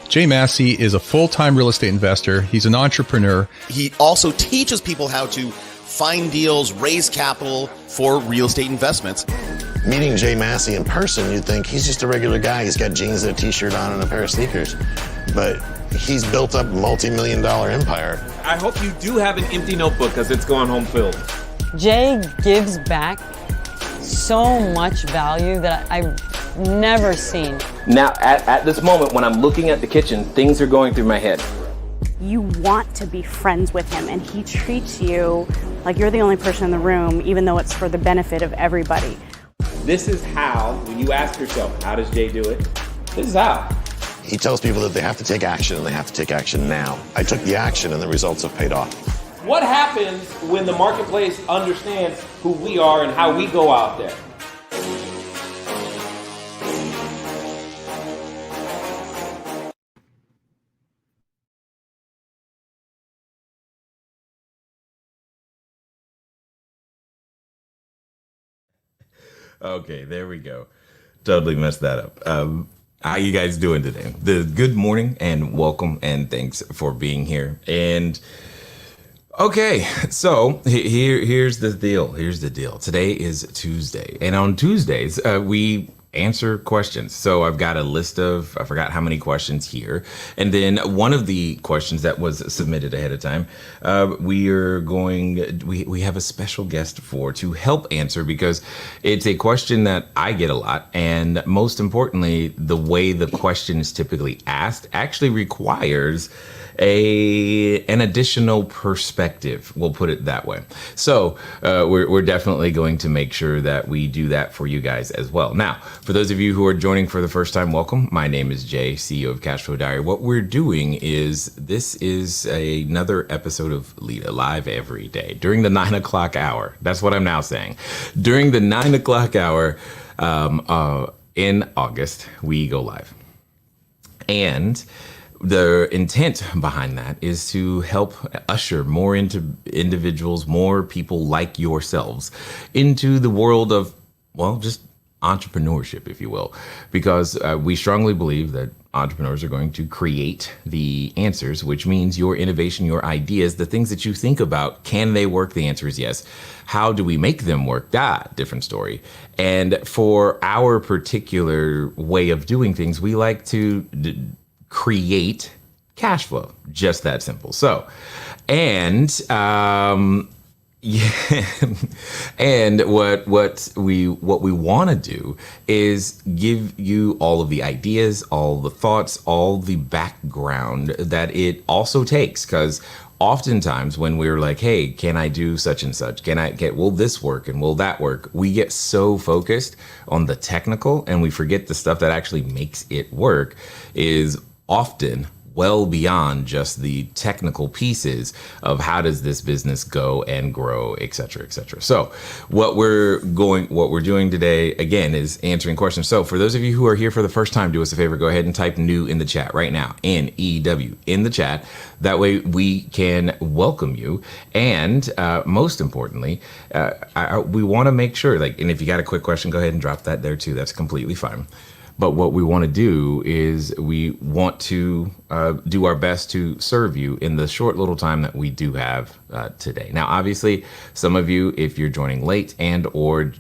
Jay Massey is a full-time real estate investor. He's an entrepreneur. He also teaches people how to find deals, raise capital for real estate investments. Meeting Jay Massey in person, you'd think he's just a regular guy. He's got jeans and a t-shirt on and a pair of sneakers. But he's built up a multi-million-dollar empire. I hope you do have an empty notebook because it's going home filled. Jay gives back so much value that I've never seen. Now, at this moment, when I'm looking at the kitchen, things are going through my head. You want to be friends with him, and he treats you like you're the only person in the room, even though it's for the benefit of everybody. This is how, when you ask yourself, how does Jay do it? This is how. He tells people that they have to take action, and they have to take action now. I took the action, and the results have paid off. What happens when the marketplace understands who we are and how we go out there? Okay, there we go. Totally messed that up. How you guys doing today? Good morning and welcome and thanks for being here. And okay, so here's the deal. Here's the deal. Today is Tuesday, and on Tuesdays we answer questions. So I've got a list of, I forgot how many questions here. And then one of the questions that was submitted ahead of time, we have a special guest to help answer, because it's a question that I get a lot. And most importantly, the way the question is typically asked actually requires an additional perspective. We'll put it that way. So we're definitely going to make sure that we do that for you guys as well. Now, for those of you who are joining for the first time, welcome. My name is Jay, CEO of CashFlowDiary. What we're doing is, this is another episode of LEDA live every day during the 9 o'clock hour. That's what I'm now saying. During the 9 o'clock hour in August, we go live. And the intent behind that is to help usher more individuals, more people like yourselves into the world of, well, just entrepreneurship, if you will, because we strongly believe that entrepreneurs are going to create the answers, which means your innovation, your ideas, the things that you think about, can they work? The answer is yes. How do we make them work? Different story. And for our particular way of doing things, we like to create cash flow, just that simple. So, and yeah, and what we want to do is give you all of the ideas, all the thoughts, all the background that it also takes, because oftentimes when we're like, hey, can I do such and such? Will this work and will that work? We get so focused on the technical and we forget the stuff that actually makes it work is often well beyond just the technical pieces of how does this business go and grow, et cetera, et cetera. So what we're doing today, again, is answering questions. So for those of you who are here for the first time, do us a favor, go ahead and type new in the chat right now, NEW in the chat. That way we can welcome you. And most importantly, we want to make sure, and if you got a quick question, go ahead and drop that there too. That's completely fine. But what we want to do is we want to do our best to serve you in the short little time that we do have today. Now, obviously, some of you, if you're joining late or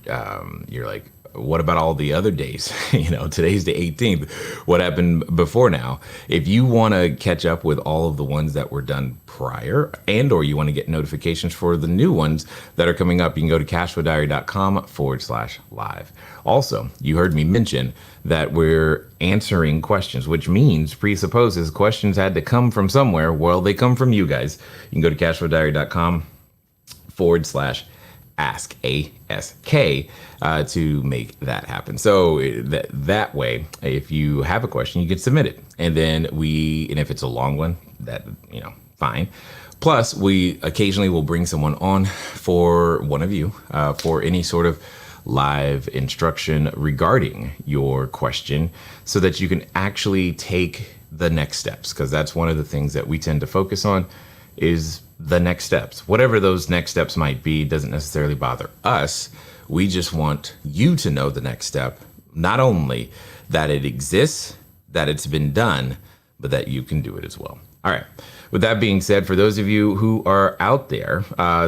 you're like, what about all the other days? Today's the 18th. What happened before now? If you want to catch up with all of the ones that were done prior, or you want to get notifications for the new ones that are coming up, you can go to cashflowdiary.com/live. Also, you heard me mention that we're answering questions, which means presupposes questions had to come from somewhere. Well, they come from you guys. You can go to cashflowdiary.com/ask, ASK, to make that happen. So that way, if you have a question, you can submit it. And then and if it's a long one, fine. Plus, we occasionally will bring someone on for one of you for any sort of live instruction regarding your question so that you can actually take the next steps, because that's one of the things that we tend to focus on is the next steps. Whatever those next steps might be doesn't necessarily bother us. We just want you to know the next step, not only that it exists, that it's been done, but that you can do it as well. All right. With that being said, for those of you who are out there,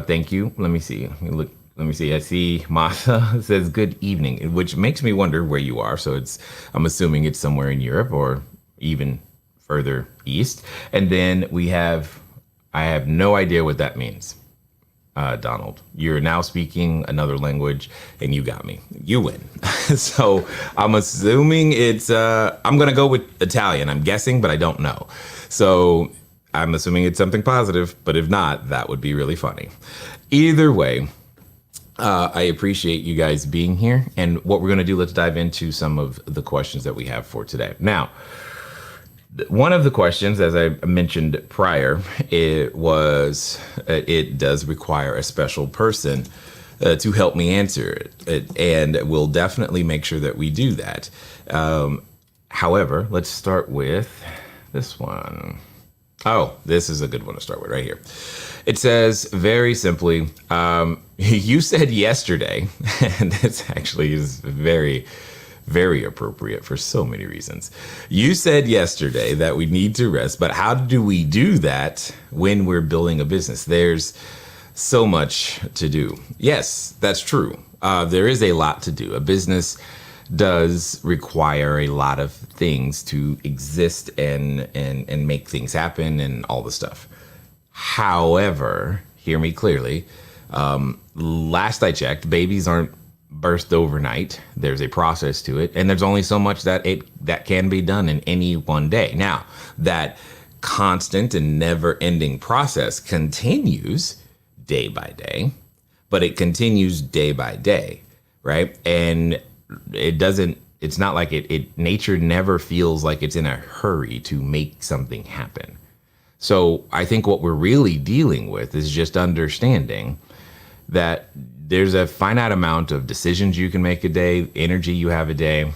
thank you. Let me see. Let me see. I see Masa says good evening, which makes me wonder where you are. So I'm assuming it's somewhere in Europe or even further east. And then I have no idea what that means. Donald, you're now speaking another language and you got me. You win. So I'm assuming I'm going to go with Italian. I'm guessing, but I don't know. So I'm assuming it's something positive, but if not, that would be really funny. Either way, I appreciate you guys being here. And what we're going to do, let's dive into some of the questions that we have for today. Now, one of the questions, as I mentioned prior, it does require a special person to help me answer it. And we'll definitely make sure that we do that. However, let's start with this one. Oh, this is a good one to start with right here. It says very simply, you said yesterday, and this actually is very, very appropriate for so many reasons. You said yesterday that we need to rest, but how do we do that when we're building a business? There's so much to do. Yes, that's true. There is a lot to do. A business does require a lot of things to exist and make things happen and all the stuff. However, hear me clearly. Last I checked, babies aren't birthed overnight. There's a process to it, and there's only so much that can be done in any one day. Now, that constant and never-ending process continues day by day, but it continues day by day, right? And it's not like nature never feels like it's in a hurry to make something happen. So I think what we're really dealing with is just understanding that there's a finite amount of decisions you can make a day, energy you have a day.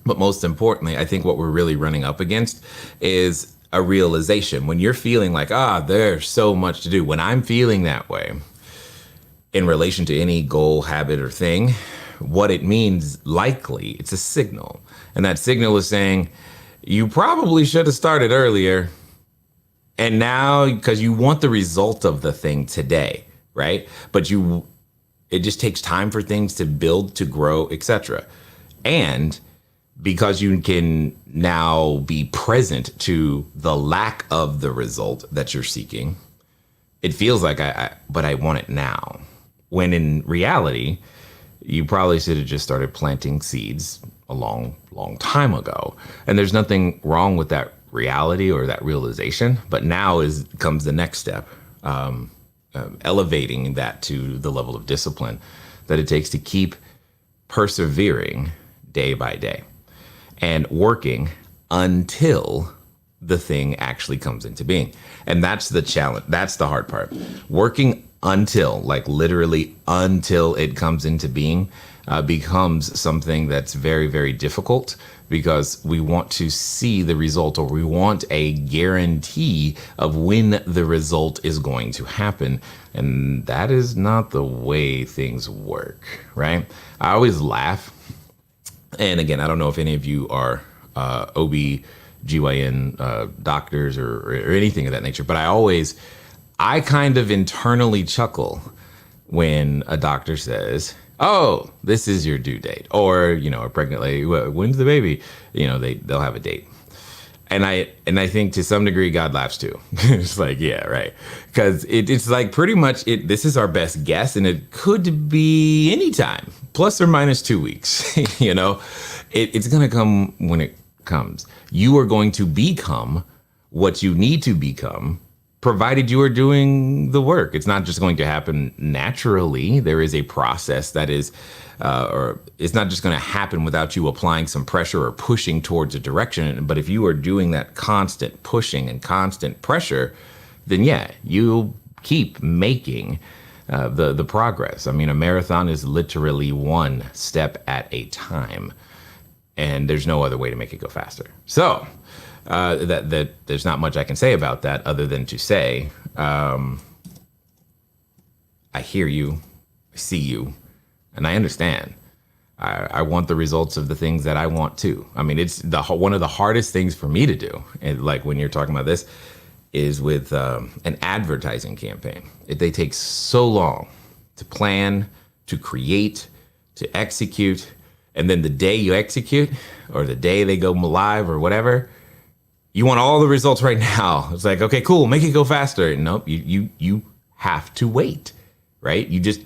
But most importantly, I think what we're really running up against is a realization. When you're feeling like, there's so much to do, when I'm feeling that way in relation to any goal, habit, or thing, what it means, likely, it's a signal. And that signal is saying, you probably should have started earlier. And now, because you want the result of the thing today, right? But it just takes time for things to build, to grow, etc. And because you can now be present to the lack of the result that you're seeking, it feels like but I want it now. When in reality, you probably should have just started planting seeds a long, long time ago. And there's nothing wrong with that reality or that realization, but now comes the next step, elevating that to the level of discipline that it takes to keep persevering day by day and working until the thing actually comes into being. And that's the challenge. That's the hard part. Working until, like literally until it comes into being, becomes something that's very, very difficult, because we want to see the result, or we want a guarantee of when the result is going to happen. And that is not the way things work, right? I always laugh. And again, I don't know if any of you are OB/GYN doctors or anything of that nature, but I kind of internally chuckle when a doctor says, oh, this is your due date. Or, a pregnant lady, when's the baby? They'll have a date. And I think to some degree, God laughs too. It's like, yeah, right. Because it's like pretty much this is our best guess, and it could be anytime, plus or minus 2 weeks. It's going to come when it comes. You are going to become what you need to become, provided you are doing the work. It's not just going to happen naturally. There is a process that is, or it's not just going to happen without you applying some pressure or pushing towards a direction. But if you are doing that constant pushing and constant pressure, then yeah, you'll keep making the progress. I mean, a marathon is literally one step at a time, and there's no other way to make it go faster. So that there's not much I can say about that other than to say, I hear you, I see you, and I understand. I want the results of the things that I want too. I mean, it's one of the hardest things for me to do. And like when you're talking about this is with an advertising campaign. They take so long to plan, to create, to execute. And then the day you execute or the day they go live or whatever, you want all the results right now. It's like, okay, cool, make it go faster. Nope, you have to wait, right? You just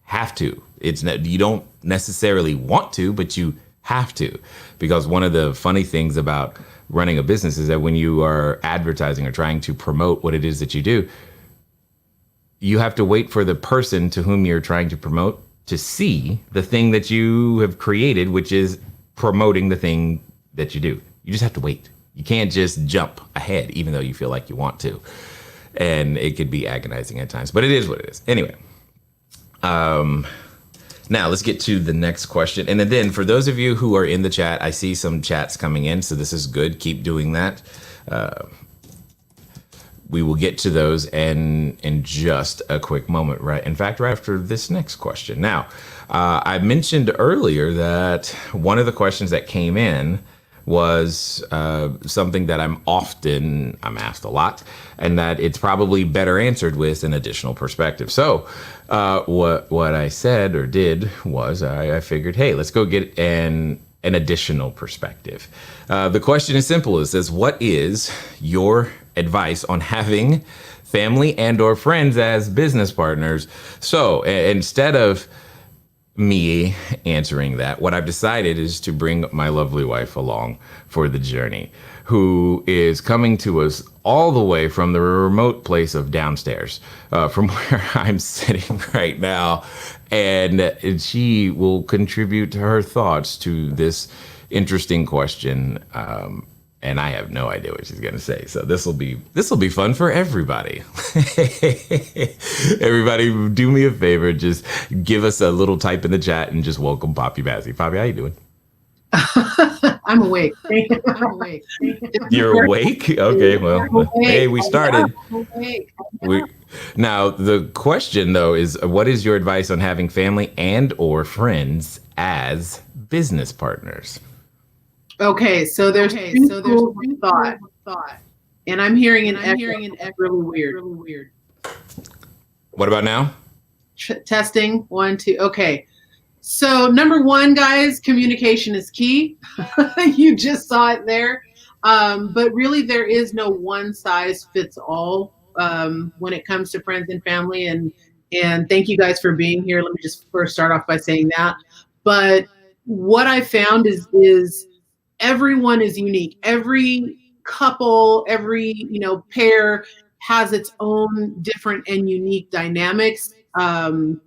have to. You don't necessarily want to, but you have to. Because one of the funny things about running a business is that when you are advertising or trying to promote what it is that you do, you have to wait for the person to whom you're trying to promote to see the thing that you have created, which is promoting the thing that you do. You just have to wait. You can't just jump ahead, even though you feel like you want to. And it could be agonizing at times, but it is what it is. Anyway, now let's get to the next question. And then for those of you who are in the chat, I see some chats coming in, so this is good. Keep doing that. We will get to those in just a quick moment, right? In fact, right after this next question. Now, I mentioned earlier that one of the questions that came in was something that I'm asked a lot, and that it's probably better answered with an additional perspective. So what I said or did was I figured, hey, let's go get an additional perspective. The question is simple. It says, what is your advice on having family and or friends as business partners? So instead of me answering that, what I've decided is to bring my lovely wife along for the journey, who is coming to us all the way from the remote place of downstairs, from where I'm sitting right now. And she will contribute her thoughts to this interesting question. And I have no idea what she's going to say. So this will be fun for everybody. Everybody, do me a favor. Just give us a little type in the chat and just welcome Poppy Massey. Poppy, how you doing? I'm awake. I'm awake. You're awake? Okay, well, hey, we started. Now, the question, though, is what is your advice on having family and or friends as business partners? Okay, so there's one thought, and I'm hearing an really weird. What about now? Testing 1, 2. Okay, so number one, guys, communication is key. You just saw it there, but really there is no one size fits all when it comes to friends and family. And thank you guys for being here. Let me just first start off by saying that. But what I found is everyone is unique. Every couple, every pair has its own different and unique dynamics. We'll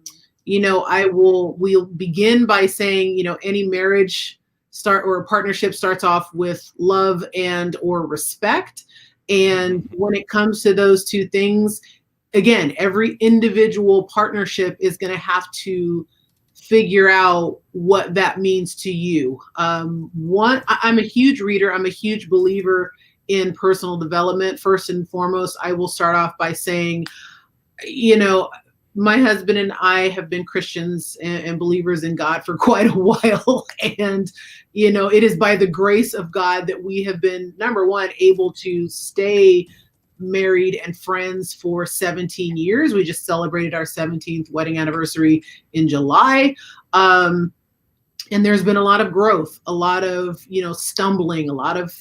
begin by saying, any marriage or partnership starts off with love and or respect. And when it comes to those two things, again, every individual partnership is going to have to figure out what that means to you. I'm a huge reader. I'm a huge believer in personal development. First and foremost, I will start off by saying, my husband and I have been Christians and believers in God for quite a while. And, it is by the grace of God that we have been, number one, able to stay married and friends for 17 years. We just celebrated our 17th wedding anniversary in July. And there's been a lot of growth, a lot of, stumbling, a lot of,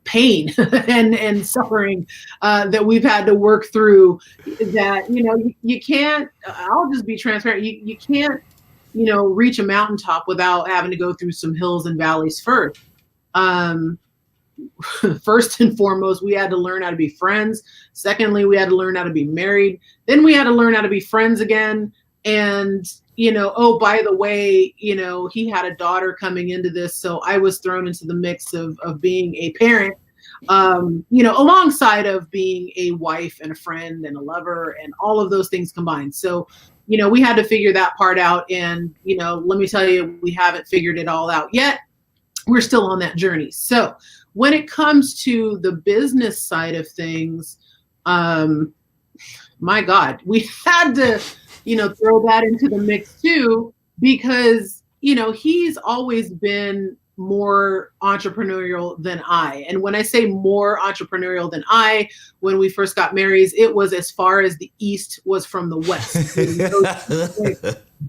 pain and suffering that we've had to work through that, you can't, I'll just be transparent. You can't, reach a mountaintop without having to go through some hills and valleys first. First and foremost, we had to learn how to be friends. Secondly, we had to learn how to be married. Then we had to learn how to be friends again. And, oh, by the way, he had a daughter coming into this. So I was thrown into the mix of being a parent, alongside of being a wife and a friend and a lover and all of those things combined. So, we had to figure that part out. And, let me tell you, we haven't figured it all out yet. We're still on that journey. So when it comes to the business side of things, my God, we had to, throw that into the mix too, because, he's always been more entrepreneurial than I. And when I say more entrepreneurial than I, when we first got married, it was as far as the East was from the West.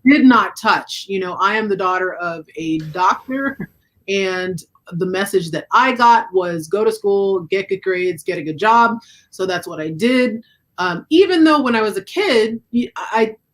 Did not touch. I am the daughter of a doctor, and the message that I got was go to school, get good grades, get a good job. So that's what I did. Even though when I was a kid,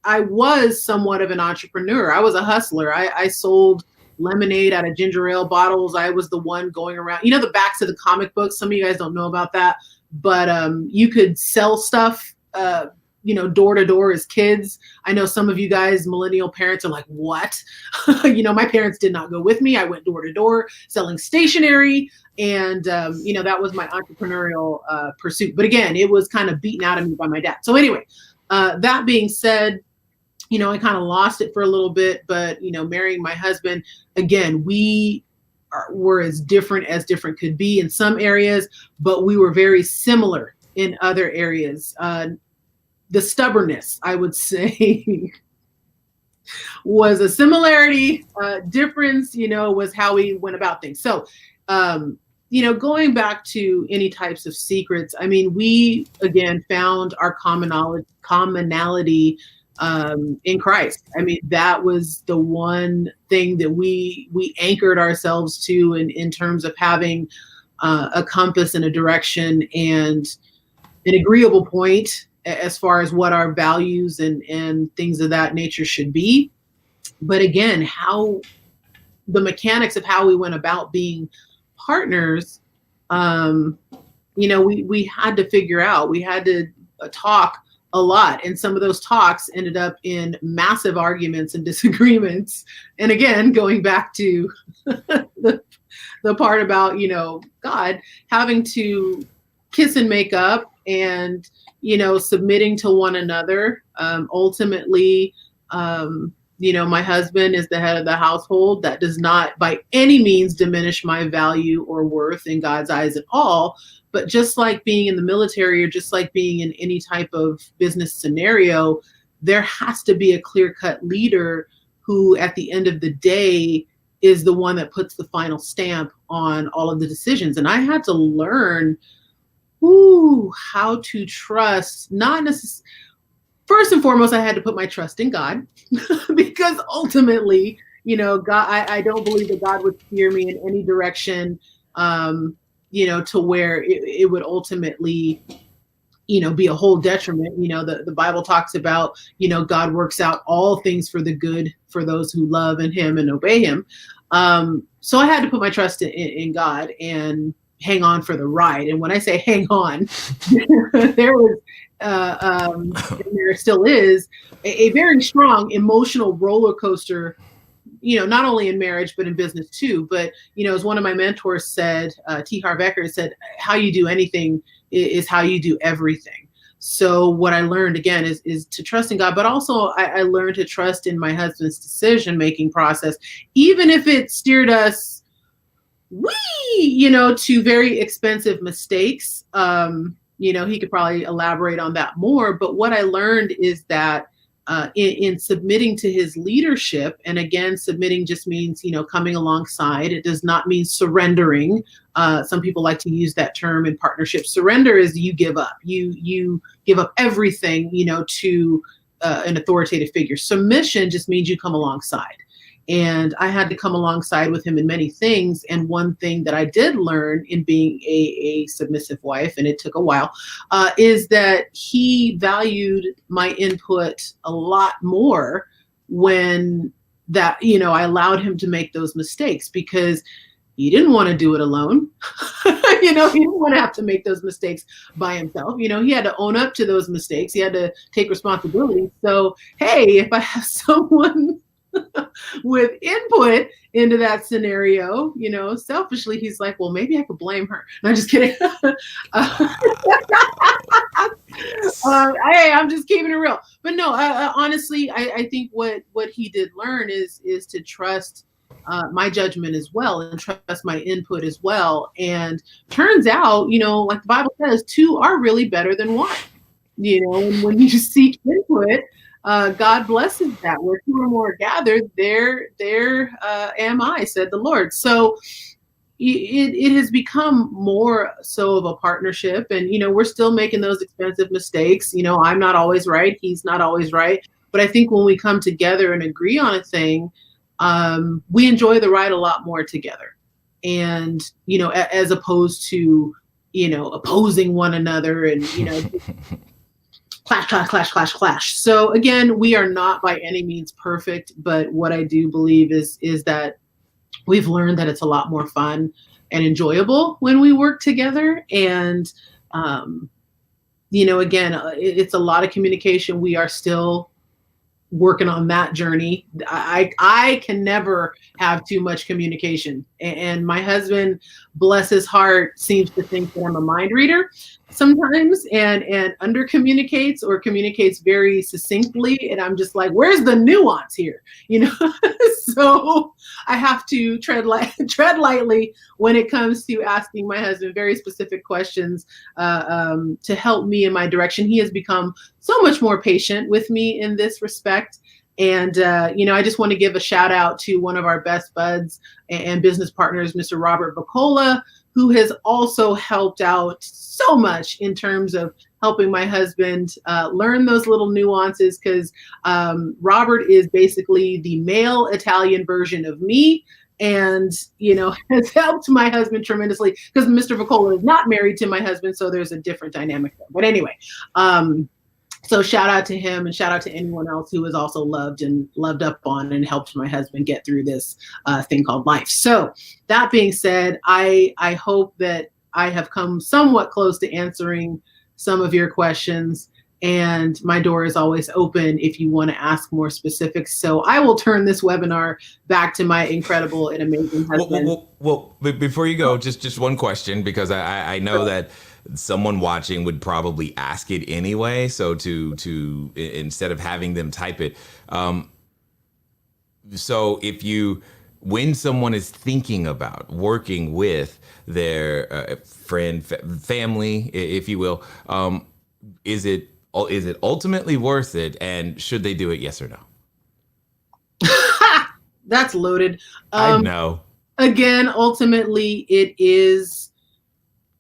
I was somewhat of an entrepreneur. I was a hustler. I sold lemonade out of ginger ale bottles. I was the one going around, the backs of the comic books. Some of you guys don't know about that, but you could sell stuff, door to door as kids. I know some of you guys, millennial parents, are like, what? My parents did not go with me. I went door to door selling stationery. And, that was my entrepreneurial pursuit. But again, it was kind of beaten out of me by my dad. So anyway, that being said, I kind of lost it for a little bit, but, marrying my husband, again, were as different could be in some areas, but we were very similar in other areas. The stubbornness, I would say, was a similarity. Difference, was how we went about things. So, going back to any types of secrets, I mean, we, again, found our commonality in Christ. I mean, that was the one thing that we anchored ourselves to in terms of having a compass and a direction and an agreeable point as far as what our values and things of that nature should be. But again, how the mechanics of how we went about being partners, we had to figure out, we had to talk a lot. And some of those talks ended up in massive arguments and disagreements. And again, going back to the part about, God having to kiss and make up and, submitting to one another. Ultimately, my husband is the head of the household. That does not by any means diminish my value or worth in God's eyes at all. But just like being in the military or just like being in any type of business scenario, there has to be a clear-cut leader who at the end of the day is the one that puts the final stamp on all of the decisions. And I had to learn how to trust, not necessarily. First and foremost, I had to put my trust in God because ultimately, God, I don't believe that God would steer me in any direction, to where it would ultimately, be a whole detriment. The Bible talks about, God works out all things for the good for those who love Him and obey Him. So I had to put my trust in God and hang on for the ride. And when I say hang on, there was, and there still is a very strong emotional roller coaster, not only in marriage, but in business too. But, as one of my mentors said, T. Harv Eker said, how you do anything is how you do everything. So what I learned again is to trust in God, but also I learned to trust in my husband's decision-making process, even if it steered us to very expensive mistakes. He could probably elaborate on that more. But what I learned is that in submitting to his leadership, and again, submitting just means, coming alongside. It does not mean surrendering. Some people like to use that term in partnership. Surrender is you give up. You give up everything, to an authoritative figure. Submission just means you come alongside. And I had to come alongside with him in many things. And one thing that I did learn in being a submissive wife, and it took a while, is that he valued my input a lot more when that, I allowed him to make those mistakes, because he didn't want to do it alone. He didn't want to have to make those mistakes by himself. He had to own up to those mistakes. He had to take responsibility. So, hey, if I have someone with input into that scenario, selfishly, he's like, well, maybe I could blame her. No, I'm just kidding. Hey, I'm just keeping it real. But no, honestly, I think what he did learn is to trust my judgment as well, and trust my input as well. And turns out, like the Bible says, two are really better than one. And when you seek input, God blesses that. Where two or more are gathered, there am I, said the Lord. So it has become more so of a partnership, and we're still making those expensive mistakes. I'm not always right, he's not always right, but I think when we come together and agree on a thing, we enjoy the ride a lot more together, and as opposed to opposing one another and clash. So again, we are not by any means perfect, but what I do believe is that we've learned that it's a lot more fun and enjoyable when we work together. And, again, it's a lot of communication. We are still working on that journey. I can never have too much communication. And my husband, bless his heart, seems to think that I'm a mind reader sometimes and under communicates or communicates very succinctly. And I'm just like, where's the nuance here? So I have to tread lightly when it comes to asking my husband very specific questions to help me in my direction. He has become so much more patient with me in this respect. And, I just want to give a shout out to one of our best buds and business partners, Mr. Robert Vacola, who has also helped out so much in terms of helping my husband learn those little nuances, because Robert is basically the male Italian version of me, and has helped my husband tremendously, because Mr. Vacola is not married to my husband, so there's a different dynamic there. But anyway, so shout out to him, and shout out to anyone else who is also loved up on and helped my husband get through this thing called life. So that being said, I hope that I have come somewhat close to answering some of your questions, and my door is always open if you want to ask more specifics. So I will turn this webinar back to my incredible and amazing husband. Well, before you go, just one question, because I know that someone watching would probably ask it anyway. So to instead of having them type it, so when someone is thinking about working with their friend, family, if you will, is it ultimately worth it, and should they do it? Yes or no? That's loaded. I know. Again, ultimately, it is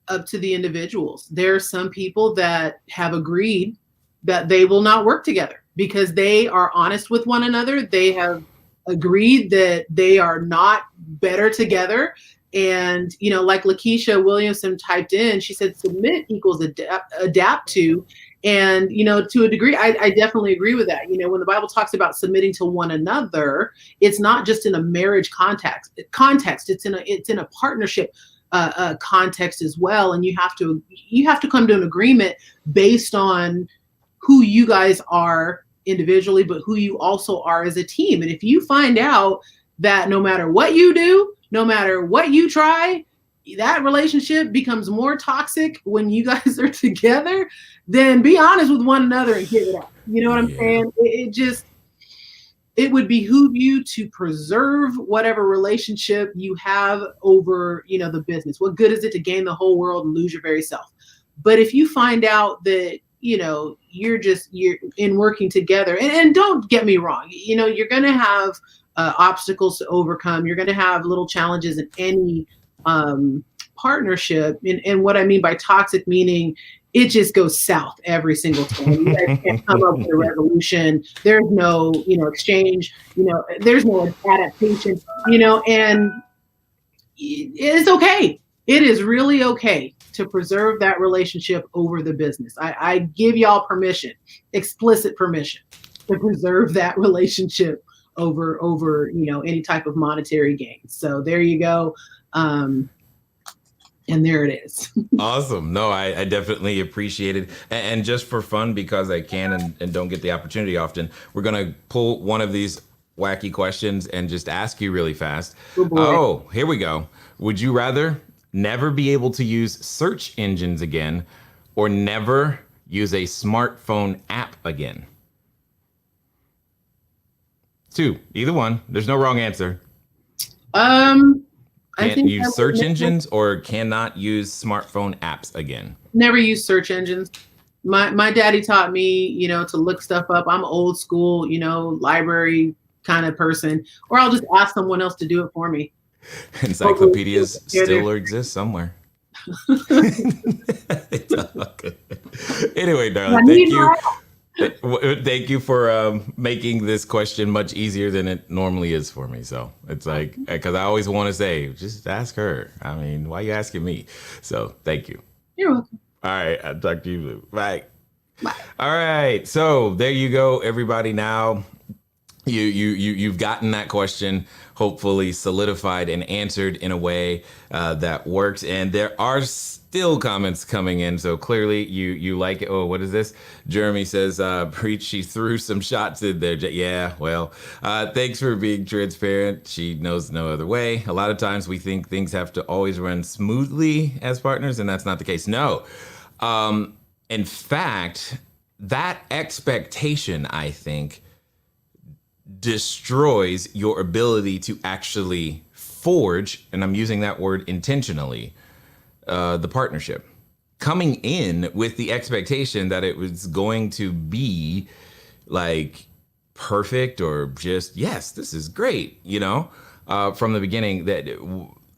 up to the individuals. There are some people that have agreed that they will not work together because they are honest with one another. They have agreed that they are not better together. And, like Lakeisha Williamson typed in, she said, submit equals adapt to. And, to a degree, I definitely agree with that. When the Bible talks about submitting to one another, it's not just in a marriage context. It's in a partnership context as well. And you have to come to an agreement based on who you guys are individually, but who you also are as a team. And if you find out that no matter what you do, no matter what you try, that relationship becomes more toxic when you guys are together, then be honest with one another and give it up. You know what I'm saying? It would behoove you to preserve whatever relationship you have over, the business. What good is it to gain the whole world and lose your very self? But if you find out that, you're in working together, and don't get me wrong, you're going to have obstacles to overcome. You're going to have little challenges in any partnership. And what I mean by toxic, meaning it just goes south every single time. You guys can't come up with a resolution. There's no, exchange, there's no adaptation, and it's okay. It is really okay to preserve that relationship over the business. I give y'all permission, explicit permission, to preserve that relationship over any type of monetary gain. So there you go. And there it is. Awesome. No, I definitely appreciate it. And just for fun, because I can and don't get the opportunity often, we're going to pull one of these wacky questions and just ask you really fast. Oh, here we go. Would you rather never be able to use search engines again, or never use a smartphone app again? Two, either one. There's no wrong answer. Can't use search engines or cannot use smartphone apps again. Never use search engines. My daddy taught me, to look stuff up. I'm old school, library kind of person, or I'll just ask someone else to do it for me. Encyclopedias still exist somewhere. It's all good. Anyway, darling, thank you. Thank you for making this question much easier than it normally is for me. So it's like, because I always want to say, just ask her. I mean, why are you asking me? So thank you. You're welcome. All right. I'll talk to you, Lou. Bye. Bye. All right. So there you go, everybody. Now you've gotten that question hopefully solidified and answered in a way that works. And there are still comments coming in. So clearly you like it. Oh, what is this? Jeremy says, preach, she threw some shots in there. Yeah, well, thanks for being transparent. She knows no other way. A lot of times we think things have to always run smoothly as partners, and that's not the case. No. In fact, that expectation, I think, destroys your ability to actually forge, and I'm using that word intentionally, the partnership. Coming in with the expectation that it was going to be like perfect or just, yes, this is great, from the beginning,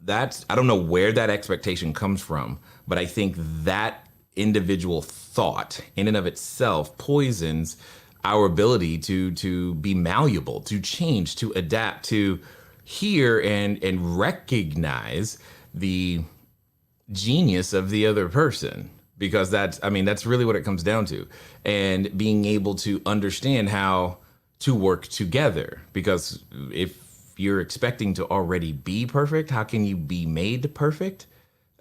that's, I don't know where that expectation comes from, but I think that individual thought in and of itself poisons our ability to be malleable, to change, to adapt, to hear and recognize the genius of the other person, because that's really what it comes down to, and being able to understand how to work together. Because if you're expecting to already be perfect, how can you be made perfect?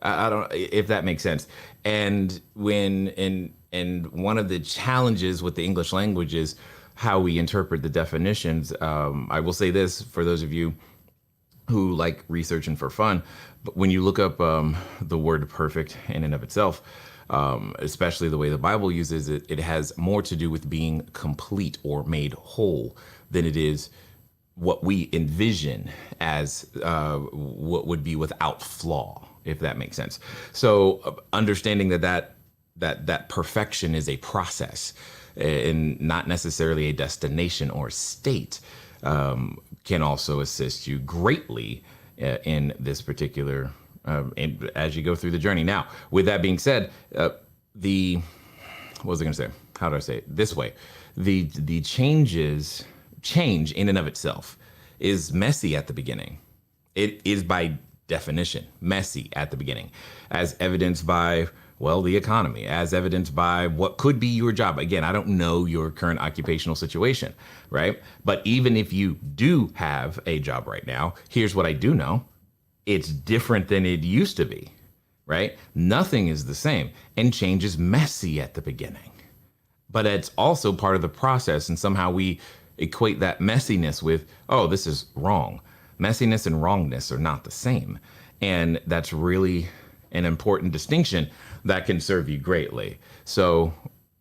I don't, if that makes sense. And and one of the challenges with the English language is how we interpret the definitions. I will say this for those of you who like researching for fun, but when you look up the word perfect in and of itself, especially the way the Bible uses it, it has more to do with being complete or made whole than it is what we envision as what would be without flaw, if that makes sense. So understanding that perfection is a process and not necessarily a destination or state can also assist you greatly in this particular, as you go through the journey. Now, with that being said, what was I going to say? How do I say it? This way, the change in and of itself is messy at the beginning. It is by definition messy at the beginning, as evidenced by, well, the economy, as evidenced by what could be your job. Again, I don't know your current occupational situation, right? But even if you do have a job right now, here's what I do know. It's different than it used to be, right? Nothing is the same, and change is messy at the beginning. But it's also part of the process, and somehow we equate that messiness with, oh, this is wrong. Messiness and wrongness are not the same. And that's really an important distinction that can serve you greatly. So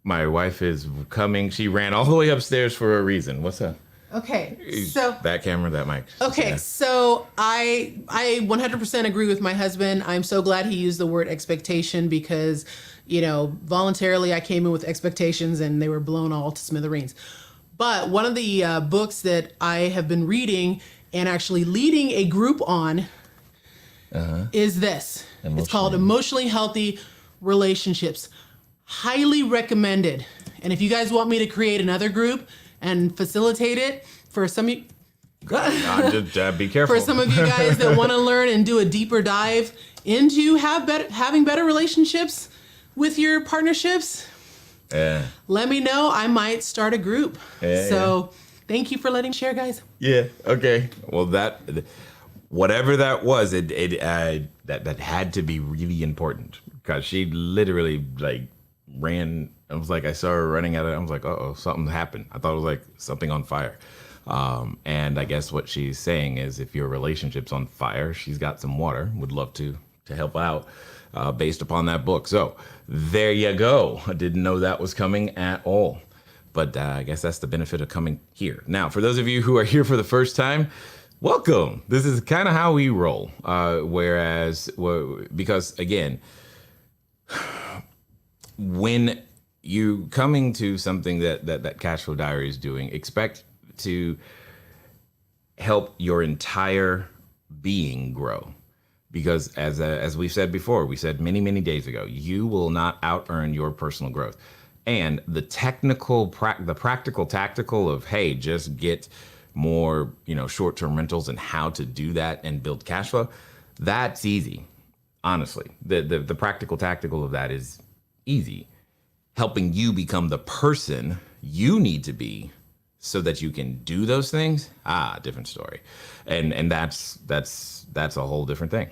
my wife is coming. She ran all the way upstairs for a reason. What's up? Okay, so that camera, that mic. Okay, yeah. So I 100% agree with my husband. I'm so glad he used the word expectation, because, voluntarily I came in with expectations and they were blown all to smithereens. But one of the books that I have been reading and actually leading a group on is this. It's called Emotionally Healthy Relationships. Highly recommended. And if you guys want me to create another group and facilitate it for some of you, just be careful. For some of you guys that want to learn and do a deeper dive into having better relationships with your partnerships, let me know. I might start a group. Thank you for letting me share, guys. Yeah. Okay. Well, whatever that was, that had to be really important, because she literally ran. I was like, I saw her running at it. I was like, uh-oh, something happened. I thought it was like something on fire. And I guess what she's saying is, if your relationship's on fire, she's got some water, would love to help out based upon that book. So there you go. I didn't know that was coming at all. But I guess that's the benefit of coming here. Now, for those of you who are here for the first time, welcome. This is kind of how we roll. Because again, when you coming to something that Cashflow Diary is doing, expect to help your entire being grow. Because as we've said before, we said many days ago, you will not out earn your personal growth. And the practical tactical of, hey, just get more, short-term rentals and how to do that and build cash flow, that's easy. Honestly, the practical tactical of that is easy. Helping you become the person you need to be so that you can do those things, different story. And that's a whole different thing.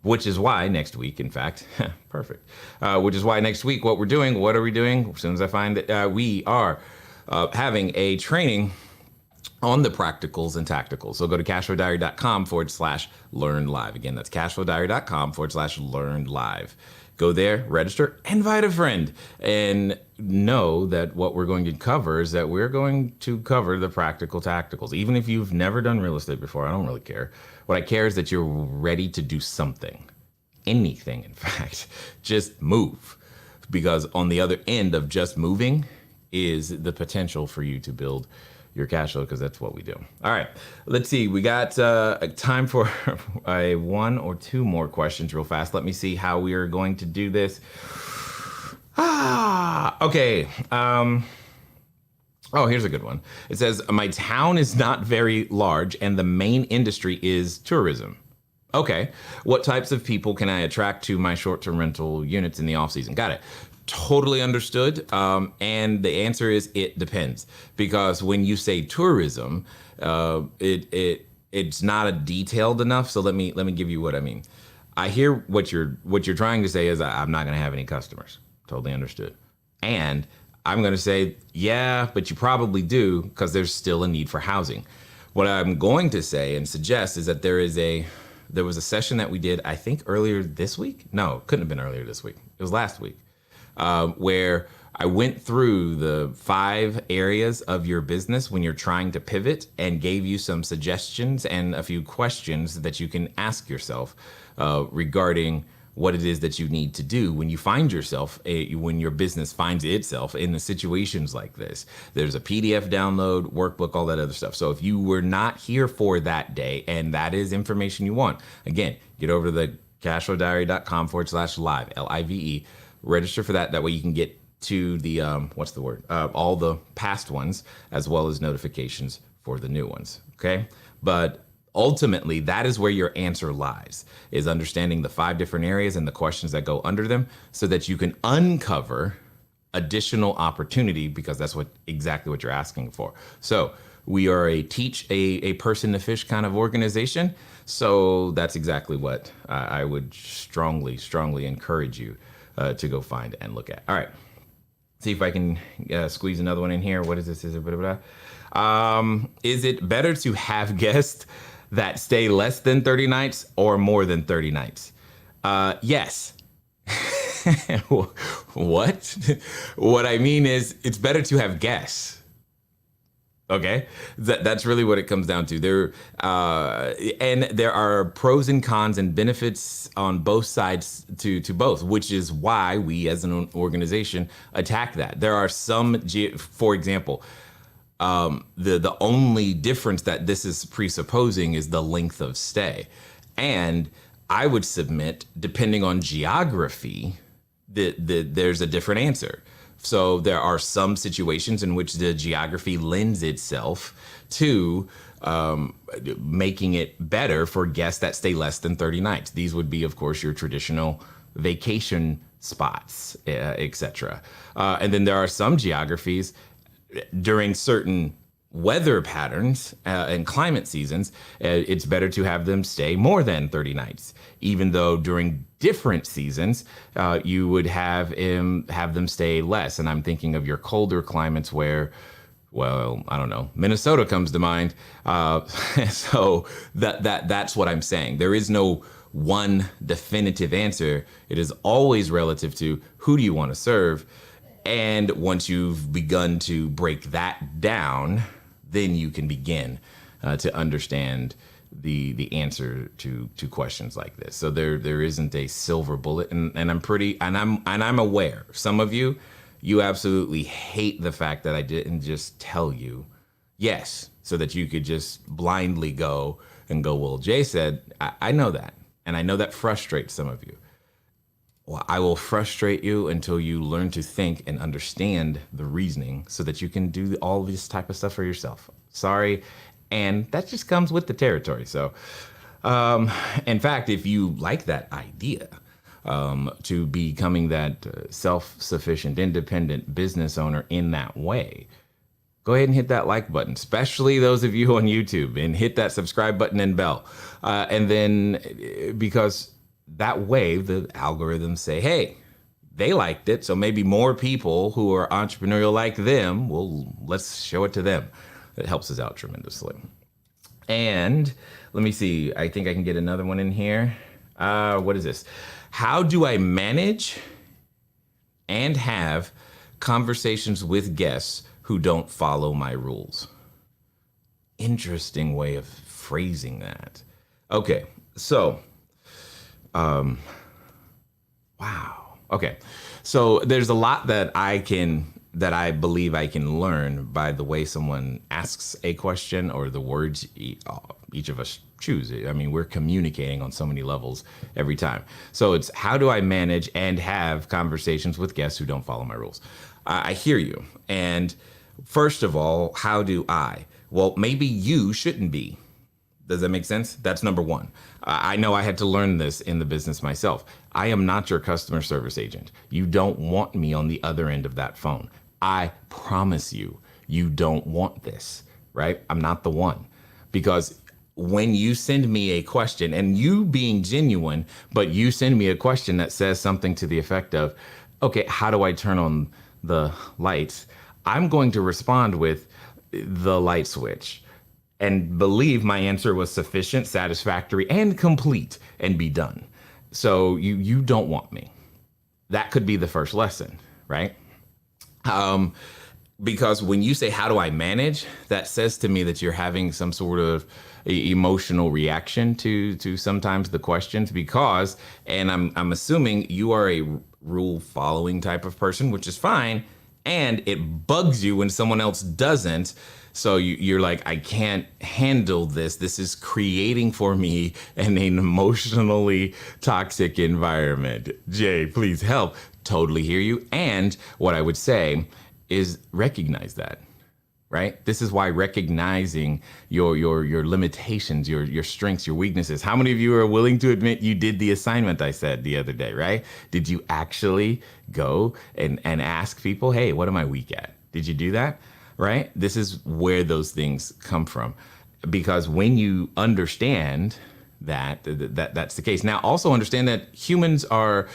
Which is why next week, in fact, perfect. Which is why next week, what are we doing? As soon as I find it, we are having a training on the practicals and tacticals. So go to cashflowdiary.com/learn live. Again, that's cashflowdiary.com/learn live. Go there, register, invite a friend, and know that what we're going to cover is that we're going to cover the practical tacticals. Even if you've never done real estate before, I don't really care. What I care is that you're ready to do something, anything, in fact, just move. Because on the other end of just moving is the potential for you to build your cash flow, because that's what we do. All right, let's see. We got time for one or two more questions real fast. Let me see how we are going to do this. Okay. Here's a good one. It says, my town is not very large and the main industry is tourism. Okay. What types of people can I attract to my short-term rental units in the off-season? Got it. Totally understood. And the answer is it depends. Because when you say tourism, it's not detailed enough. So let me give you what I mean. I hear what you're trying to say is I'm not going to have any customers. Totally understood. And I'm going to say, yeah, but you probably do, because there's still a need for housing. What I'm going to say and suggest is that there was a session that we did, I think earlier this week. No, it couldn't have been earlier this week. It was last week, where I went through the 5 areas of your business when you're trying to pivot and gave you some suggestions and a few questions that you can ask yourself regarding what it is that you need to do when you find yourself, when your business finds itself in the situations like this. There's a PDF download, workbook, all that other stuff. So if you were not here for that day and that is information you want, again, get over to the cashflowdiary.com/live, LIVE, register for that. That way you can get to the, all the past ones, as well as notifications for the new ones, okay? But ultimately, that is where your answer lies, is understanding the 5 different areas and the questions that go under them so that you can uncover additional opportunity, because that's exactly what you're asking for. So we are a person to fish kind of organization. So that's exactly what I would strongly encourage you to go find and look at. All right. See if I can squeeze another one in here. What is this? Is it better to have guests that stay less than 30 nights or more than 30 nights? Yes. What? What I mean is it's better to have guests. Okay, that's really what it comes down to. There are pros and cons and benefits on both sides to both, which is why we as an organization attack that. There are some, for example, the only difference that this is presupposing is the length of stay. And I would submit, depending on geography, there's a different answer. So there are some situations in which the geography lends itself to making it better for guests that stay less than 30 nights. These would be, of course, your traditional vacation spots, etc. And then there are some geographies during certain weather patterns and climate seasons, it's better to have them stay more than 30 nights, even though during different seasons, you would have them stay less. And I'm thinking of your colder climates where, well, I don't know, Minnesota comes to mind. So that's what I'm saying. There is no one definitive answer. It is always relative to who do you want to serve. And once you've begun to break that down, then you can begin to understand the answer to questions like this. So there isn't a silver bullet, and I'm aware some of you You absolutely hate the fact that I didn't just tell you yes, so that you could just blindly go and go, well, Jay said, I know that. And I know that frustrates some of you. Well, I will frustrate you until you learn to think and understand the reasoning so that you can do all this type of stuff for yourself. Sorry. And that just comes with the territory. So, in fact, if you like that idea, to becoming that self-sufficient, independent business owner in that way, go ahead and hit that like button, especially those of you on YouTube, and hit that subscribe button and bell. And then because that way the algorithms say, hey, they liked it, so maybe more people who are entrepreneurial like them, well, let's show it to them. It helps us out tremendously. And let me see, I think I can get another one in here. What is this? How do I manage and have conversations with guests who don't follow my rules? Interesting way of phrasing that. Okay, so, wow. Okay, so there's a lot that I believe I can learn by the way someone asks a question or the words each of us choose. I mean, we're communicating on so many levels every time. So it's how do I manage and have conversations with guests who don't follow my rules? I hear you. And first of all, how do I? Well, maybe you shouldn't be. Does that make sense? That's number one. I know I had to learn this in the business myself. I am not your customer service agent. You don't want me on the other end of that phone. I promise you, you don't want this, right? I'm not the one. Because when you send me a question, and you being genuine, but you send me a question that says something to the effect of, okay, how do I turn on the lights? I'm going to respond with the light switch. And believe my answer was sufficient, satisfactory, and complete, and be done. So you don't want me. That could be the first lesson, right? Because when you say, how do I manage? That says to me that you're having some sort of emotional reaction to sometimes the questions because, and I'm assuming you are a rule following type of person, which is fine. And it bugs you when someone else doesn't. So you're like, I can't handle this. This is creating for me an emotionally toxic environment. Jay, please help. Totally hear you. And what I would say is recognize that, right? This is why recognizing your limitations, your strengths, your weaknesses. How many of you are willing to admit you did the assignment I said the other day, right? Did you actually go and ask people, hey, what am I weak at? Did you do that? Right? This is where those things come from. Because when you understand that that's the case. Now, also understand that humans are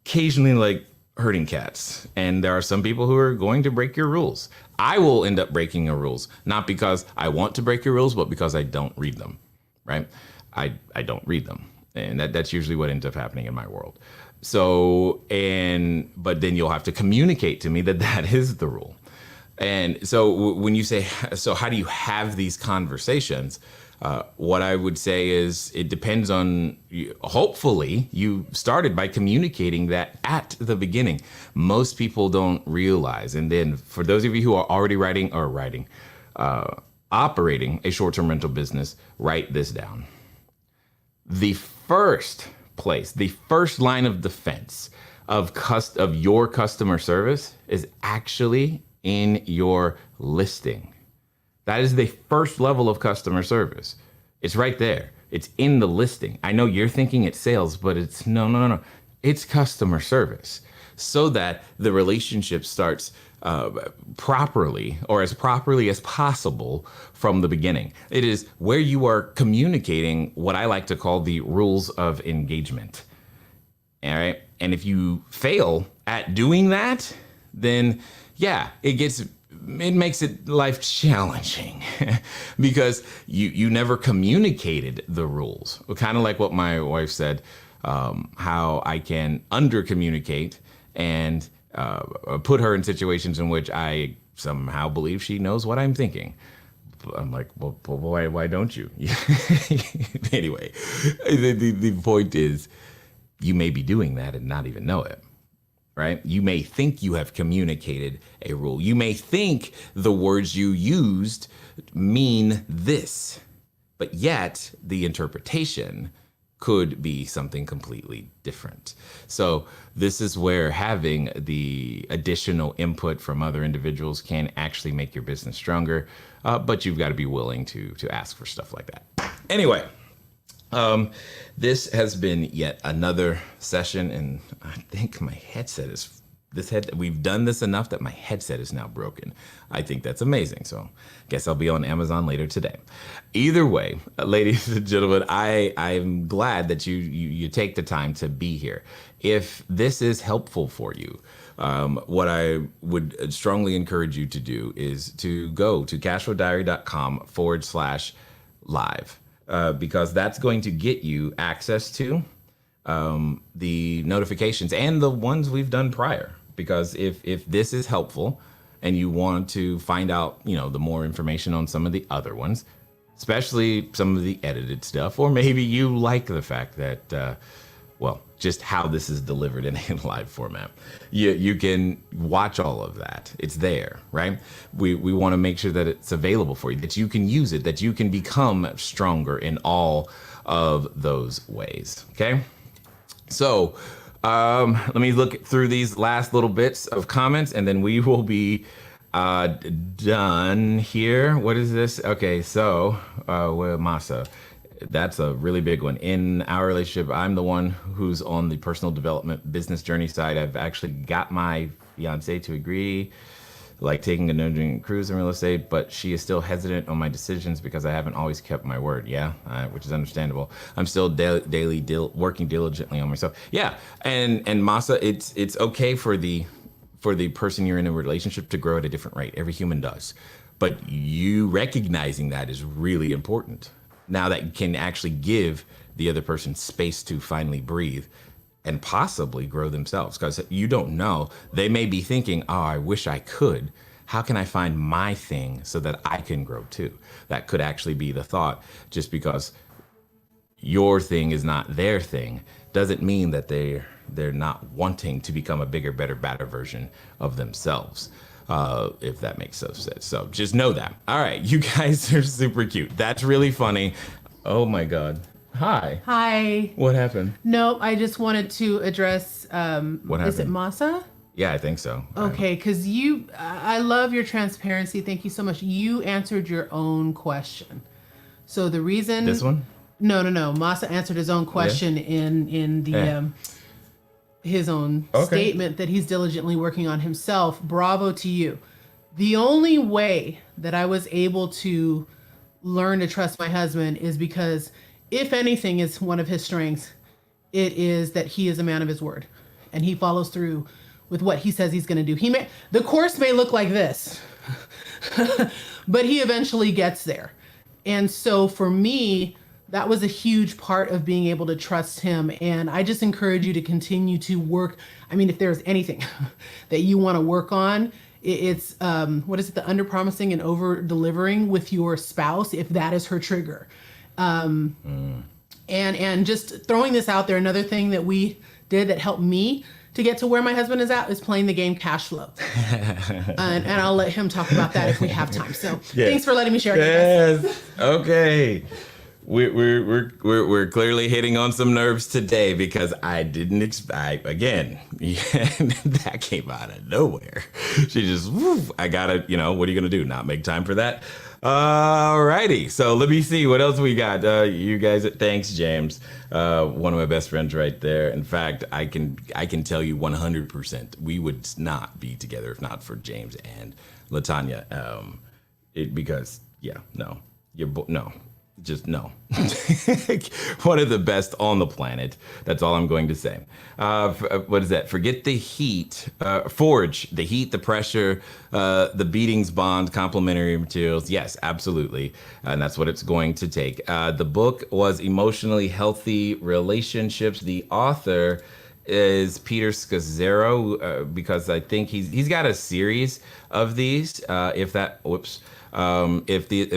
occasionally like herding cats. And there are some people who are going to break your rules. I will end up breaking your rules, not because I want to break your rules, but because I don't read them, right? I don't read them. And that's usually what ends up happening in my world. So, but then you'll have to communicate to me that is the rule. And so when you say, so how do you have these conversations? What I would say is it depends on, hopefully you started by communicating that at the beginning. Most people don't realize. And then for those of you who are already operating a short-term rental business, write this down. The first line of defense of your customer service is actually in your listing. That is the first level of customer service. It's right there. It's in the listing. I know you're thinking it's sales, but it's no. It's customer service so that the relationship starts properly or as properly as possible from the beginning. It is where you are communicating what I like to call the rules of engagement. All right. And if you fail at doing that, then yeah, it makes life challenging because you never communicated the rules. Kind of like what my wife said, how I can under communicate and put her in situations in which I somehow believe she knows what I'm thinking. I'm like, well, why don't you? Anyway, the point is you may be doing that and not even know it. right? You may think you have communicated a rule. You may think the words you used mean this, but yet the interpretation could be something completely different. So this is where having the additional input from other individuals can actually make your business stronger, but you've got to be willing to ask for stuff like that. Anyway, this has been yet another session, and I think my headset is we've done this enough that my headset is now broken. I think that's amazing. So guess I'll be on Amazon later today. Either way, ladies and gentlemen, I'm glad that you take the time to be here. If this is helpful for you, what I would strongly encourage you to do is to go to cashflowdiary.com/live. Because that's going to get you access to the notifications and the ones we've done prior. Because if this is helpful and you want to find out, the more information on some of the other ones, especially some of the edited stuff, or maybe you like the fact that, just how this is delivered in a live format. You can watch all of that. It's there, right? We want to make sure that it's available for you, that you can use it, that you can become stronger in all of those ways, okay? So let me look through these last little bits of comments, and then we will be done here. What is this? Okay, so Massey. That's a really big one. In our relationship, I'm the one who's on the personal development business journey side. I've actually got my fiance to agree, like taking a no-drink cruise in real estate, but she is still hesitant on my decisions because I haven't always kept my word. Yeah, which is understandable. I'm still daily working diligently on myself. Yeah, and Massey, it's okay for the person you're in a relationship to grow at a different rate. Every human does, but you recognizing that is really important. Now that can actually give the other person space to finally breathe and possibly grow themselves, because you don't know. They may be thinking, oh, I wish I could. How can I find my thing so that I can grow too? That could actually be the thought. Just because your thing is not their thing doesn't mean that they're not wanting to become a bigger, better, badder version of themselves. If that makes sense. So just know that. All right, you guys are super cute. That's really funny. Oh my God. Hi. Hi. What happened? No, I just wanted to address, What happened? Is it Massey? Yeah, I think so. Okay, because I love your transparency. Thank you so much. You answered your own question. So the reason... This one? No. Massey answered his own question in the... his own statement that he's diligently working on himself. Bravo to you. The only way that I was able to learn to trust my husband is because, if anything is one of his strengths, it is that he is a man of his word and he follows through with what he says he's going to do. The course may look like this, but he eventually gets there. And so for me, that was a huge part of being able to trust him. And I just encourage you to continue to work. I mean, if there's anything that you want to work on, it's, the under promising and over delivering with your spouse, if that is her trigger. And just throwing this out there, another thing that we did that helped me to get to where my husband is at is playing the game Cash Flow. and I'll let him talk about that if we have time. So Thanks for letting me share. Yes. Okay. We're clearly hitting on some nerves today because I didn't expect, again, that came out of nowhere. She just, I gotta, what are you gonna do? Not make time for that? Alrighty, so let me see what else we got. You guys, thanks, James. One of my best friends right there. In fact, I can tell you 100% we would not be together if not for James and LaTanya. Just no. One of the best on the planet. That's all I'm going to say. What is that? Forget the heat. Forge the heat, the pressure, the beatings bond, complementary materials. Yes, absolutely. And that's what it's going to take. The book was Emotionally Healthy Relationships. The author is Peter Scazzaro, because I think he's got a series of these. If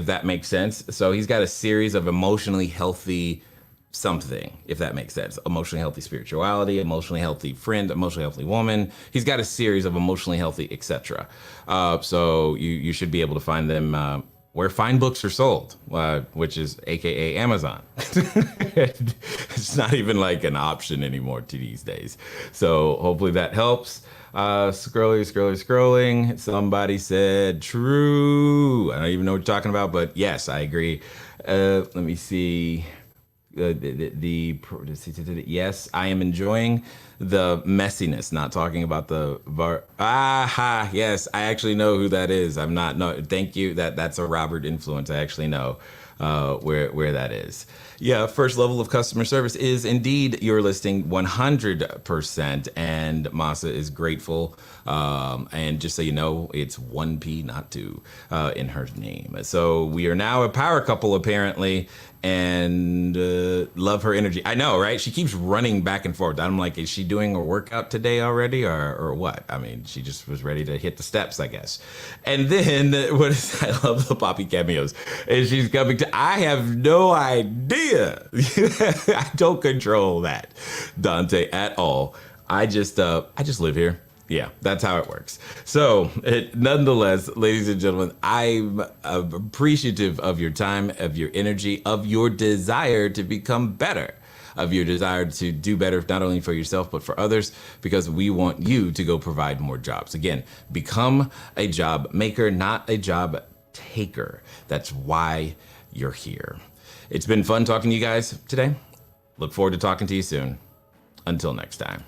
that makes sense. So he's got a series of emotionally healthy something, if that makes sense. Emotionally healthy spirituality, emotionally healthy friend, emotionally healthy woman. He's got a series of emotionally healthy, etc. So you should be able to find them where fine books are sold, which is AKA Amazon. It's not even like an option anymore these days. So hopefully that helps. Scrolling. Somebody said true. I don't even know what you're talking about, but yes, I agree. Let me see. Yes, I am enjoying the messiness, not talking about the yes, I actually know who that is. I'm not, no, thank you. That's a Robert influence. I actually know where that is. Yeah, first level of customer service is indeed your listing 100%, and Massey is grateful. And just so you know, it's 1P, not 2, in her name. So we are now a power couple, apparently, and love her energy. I know, right? She keeps running back and forth. I'm like, is she doing a workout today already, or what? I mean, she just was ready to hit the steps, I guess. And then, I love the Poppy cameos. And she's coming to, I have no idea. I don't control that, Dante, at all. I just live here. Yeah, that's how it works. So, nonetheless, ladies and gentlemen, I'm appreciative of your time, of your energy, of your desire to become better, of your desire to do better, not only for yourself, but for others, because we want you to go provide more jobs. Again, become a job maker, not a job taker. That's why you're here. It's been fun talking to you guys today. Look forward to talking to you soon. Until next time.